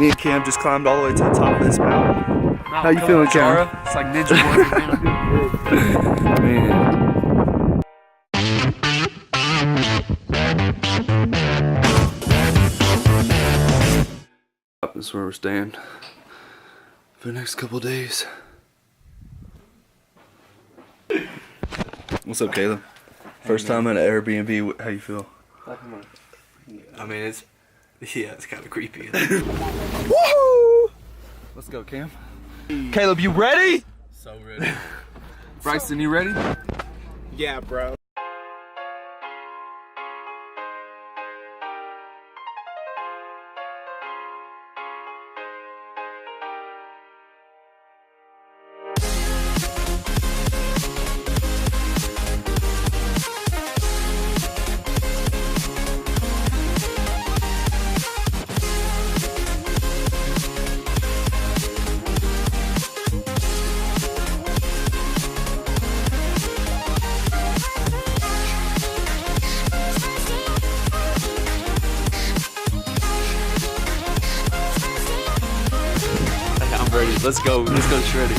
Me and Cam just climbed all the way to the top of this mountain. How you feeling, Cam? It's like ninja warrior, Man. This is where we're staying for the next couple days. What's up, Caleb? First time at an Airbnb. How you feel? I mean, it's kind of creepy. Woohoo! Let's go, Cam. Caleb, you ready? So ready. Bryson, you ready? Yeah, bro. I'm ready. Let's go shredding.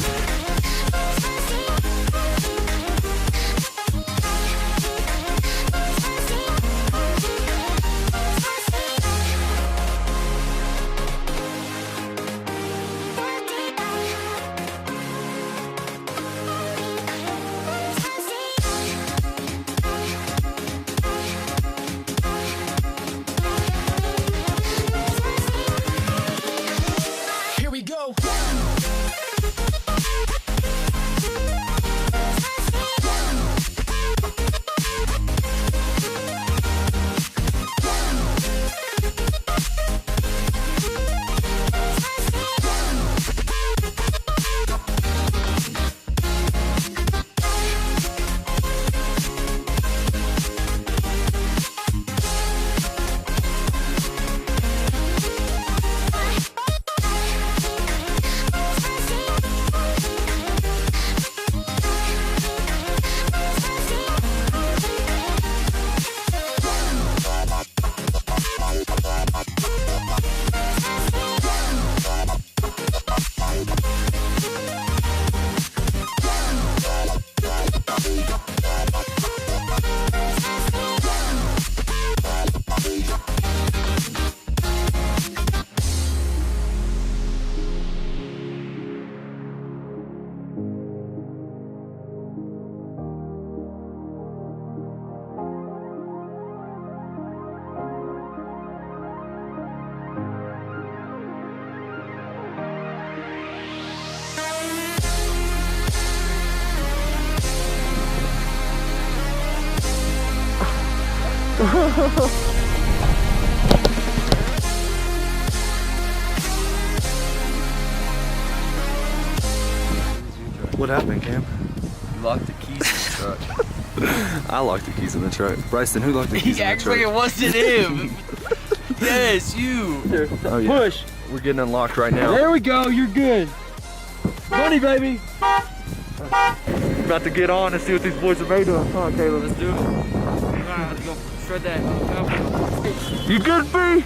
What happened, Cam? You locked the keys in the truck. I locked the keys in the truck. Bryson, who locked the keys in the truck? Actually, it wasn't him. Yes, you. Here, Oh, yeah. push. We're getting unlocked right now. There we go. You're good. Money, baby. About to get on and see what these boys are made of. Come on, Caleb. Let's do it. Alright, let's go shred that. You good, B?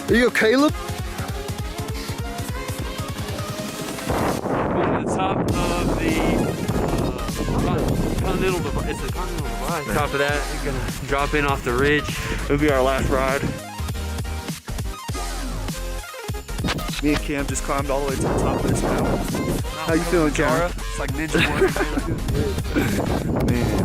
There you go, Caleb. We're at the top of the Continental Divide. It's the Continental Divide. Top of that, we're gonna drop in off the ridge. It'll be our last ride. Me and Cam just climbed all the way to the top of this mountain. How you feeling, Cam? It's like ninja warrior. Man.